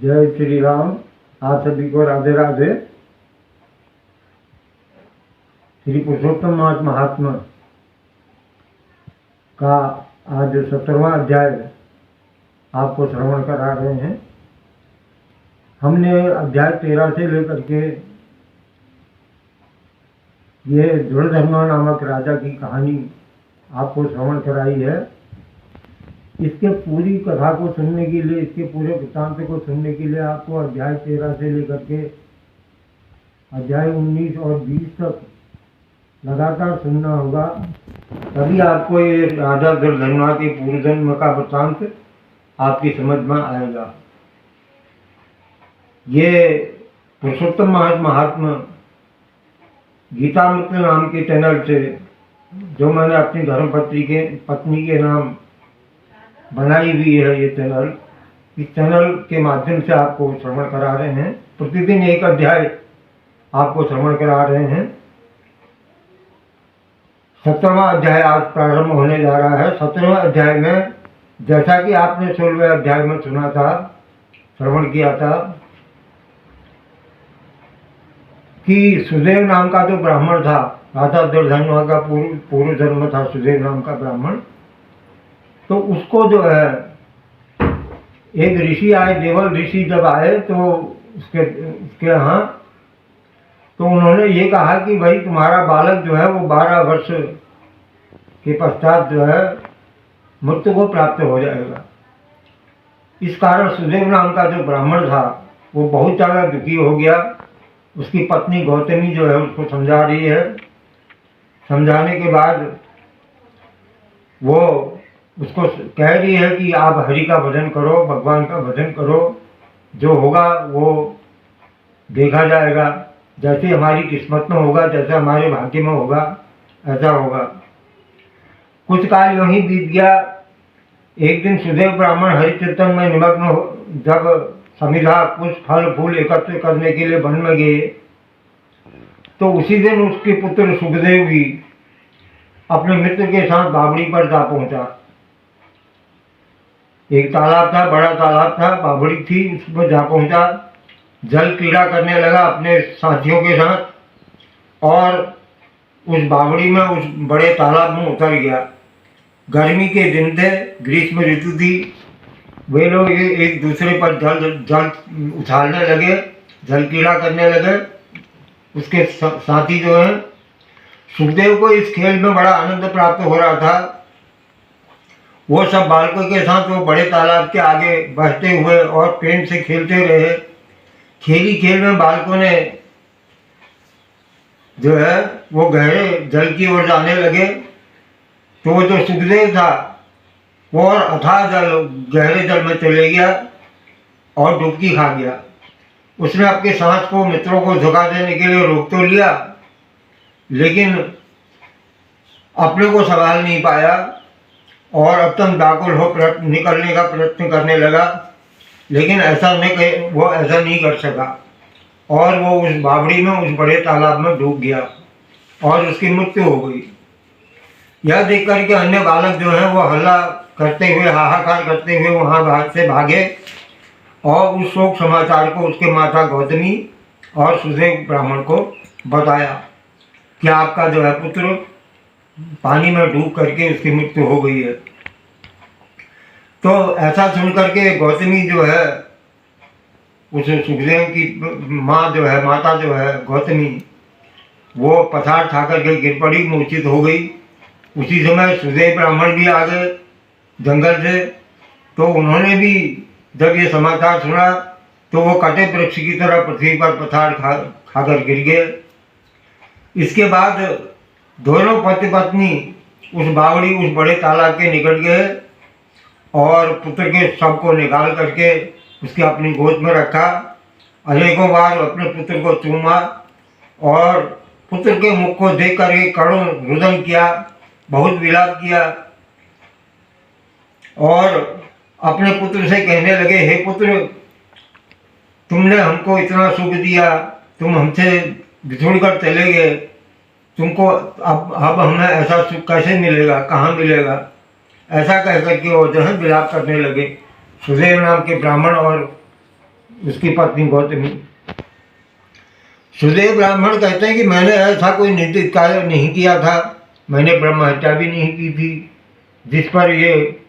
जय श्री राम। आप सभी को राधे राधे। श्री पुरुषोत्तम मास महात्मा का आज 17वां अध्याय आपको श्रवण करा रहे हैं। हमने अध्याय 13 से लेकर के ये दृढ़धर्मा नामक राजा की कहानी आपको श्रवण कराई है। इसके पूरी कथा को सुनने के लिए, इसके पूरे वृत्तांत को सुनने के लिए आपको अध्याय 13 से लेकर के अध्याय 19 और 20 तक लगातार सुनना होगा। तभी आपको ये राजा दृढ़धर्मा के पूर्व जन्म का वृत्तांत आपकी समझ में आएगा। ये पुरुषोत्तम महात्मा गीतामृत नाम के चैनल से, जो मैंने अपनी पत्नी के नाम बनाई हुई है, ये चैनल, इस चैनल के माध्यम से आपको श्रवण करा रहे हैं। प्रतिदिन एक अध्याय आपको श्रवण करा रहे हैं। 17वां अध्याय आज प्रारंभ होने जा रहा है। 17वें अध्याय में, जैसा कि आपने 16वें अध्याय में सुना था, श्रवण किया था कि सुदेव नाम का जो ब्राह्मण था, राजा दृढ़धर्मा का पूर्व जन्म था सुदेव नाम का ब्राह्मण, तो उसको जो है एक ऋषि आए, देवल ऋषि जब आए तो उसके यहाँ तो उन्होंने ये कहा कि भाई तुम्हारा बालक जो है वो 12 वर्ष के पश्चात जो है मृत्यु को प्राप्त हो जाएगा। इस कारण सुदेव नाम का जो ब्राह्मण था वो बहुत ज़्यादा दुखी हो गया। उसकी पत्नी गौतमी जो है उसको समझा रही है। समझाने के बाद वो उसको कह रही है कि आप हरि का भजन करो, भगवान का भजन करो, जो होगा वो देखा जाएगा। जैसे हमारी किस्मत में होगा, जैसे हमारे भाग्य में होगा, ऐसा होगा। कुछ काल यूं ही बीत गया। एक दिन सुदेव ब्राह्मण हरिकीर्तन में निमग्न जब समिधा पुष्प फल फूल एकत्र करने के लिए वन में गए, तो उसी दिन उसके पुत्र सुखदेव भी अपने मित्र के साथ बावड़ी पर जा पहुंचा। एक तालाब था, बड़ा तालाब था, बावड़ी थी, उस पर जा पहुंचा। जल क्रीड़ा करने लगा अपने साथियों के साथ और उस बावड़ी में, उस बड़े तालाब में उतर गया। गर्मी के दिन थे, ग्रीष्म ऋतु थी। वे लोग एक दूसरे पर जल उछालने लगे, जल क्रीड़ा करने लगे। उसके साथी जो है, सुखदेव को इस खेल में बड़ा आनंद प्राप्त हो रहा था। वो सब बालकों के साथ वो बड़े तालाब के आगे बहते हुए और प्रेम से खेलते रहे। खेली खेल में बालकों ने जो है वो गहरे जल की ओर जाने लगे। तो वो जो सुखदेव था वो और अथाह गहरे जल में चले गया और डुबकी खा गया। उसने अपने सांस को, मित्रों को झुका देने के लिए रोक तो लिया, लेकिन अपने को संभाल नहीं पाया और अत्यंत व्याकुल हो निकलने का प्रयत्न करने लगा, लेकिन वो ऐसा नहीं कर सका और वो उस बावड़ी में, उस बड़े तालाब में डूब गया और उसकी मृत्यु हो गई। यह देख कर के अन्य बालक जो हैं वो हल्ला करते हुए, हाहाकार करते हुए वहाँ से भागे और उस शोक समाचार को उसके माता गौतमी और सुदेव ब्राह्मण को बताया कि आपका जो है पुत्र पानी में डूब करके उसकी मृत्यु हो गई है। तो ऐसा सुन करके गौतमी जो है, उस सुखदेव की माँ जो है, माता जो है गौतमी, वो पथार खा करके गिर पड़ी, मूर्छित हो गई। उसी समय सुदेव ब्राह्मण भी आ गए जंगल से। तो उन्होंने भी जब ये समाचार सुना तो वो कटे वृक्ष की तरह पृथ्वी पर पथार खाकर गिर गए। इसके बाद दोनों पति पत्नी उस बावड़ी, उस बड़े तालाब के निकट गए और पुत्र के शव को निकाल करके उसके अपनी गोद में रखा। अनेकों बार अपने पुत्र को चूमा और पुत्र के मुख को देख करके करुण रुदन किया, बहुत विलाप किया और अपने पुत्र से कहने लगे, हे पुत्र, तुमने हमको इतना सुख दिया, तुम हमसे बिछुड़ कर चले गए, तुमको अब हमें ऐसा सुख कैसे मिलेगा, कहाँ मिलेगा? ऐसा कह करके वो जो है विलाप करने लगे। सुदेव नाम के ब्राह्मण और उसकी पत्नी गौतमी। सुदेव ब्राह्मण कहते हैं कि मैंने ऐसा कोई निंदित कार्य नहीं किया था, मैंने ब्रह्म हत्या भी नहीं की थी, जिस पर ये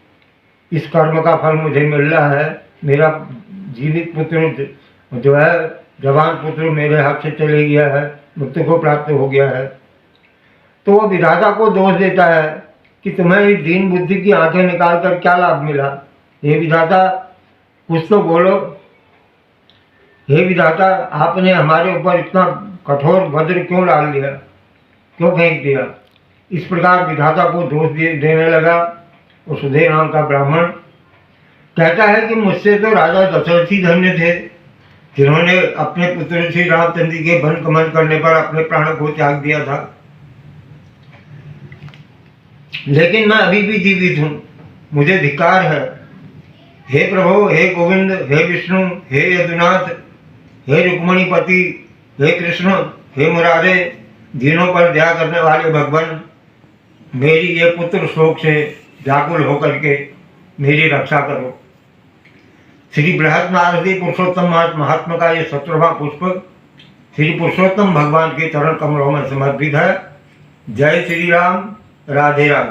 इस कर्म का फल मुझे मिल रहा है। मेरा जीवित पुत्र जो है, जवान पुत्र मेरे हाथ से चले गया है, मृत्यु को प्राप्त हो गया है। तो वो विधाता को दोष देता है कि तुम्हें इस दीन बुद्धि की आंखें निकाल कर क्या लाभ मिला। हे विधाता, कुछ तो बोलो। हे विधाता, आपने हमारे ऊपर इतना कठोर वज्र क्यों डाल दिया, क्यों फेंक दिया। इस प्रकार विधाता को दोष देने लगा। और सुधेर नाम का ब्राह्मण कहता है कि मुझसे तो राजा दशरथ ही धन्य थे, जिन्होंने अपने पुत्र श्री रामचंद्र के वन गमन करने पर अपने प्राणों को त्याग दिया था। लेकिन मैं अभी भी जीवित हूँ, मुझे धिक्कार है। हे प्रभु, हे गोविंद, हे विष्णु, हे यदुनाथ, हे रुक्मणीपति, हे कृष्ण, हे मुरारे, दीनों पर दया करने वाले भगवान, मेरी ये पुत्र शोक से व्याकुल होकर के मेरी रक्षा करो। श्री बृहद नारदी पुरुषोत्तम महात्मा का ये 17वां पुष्प श्री पुरुषोत्तम भगवान के चरण कमलों में समर्पित है। जय श्री राम, राधे राधे।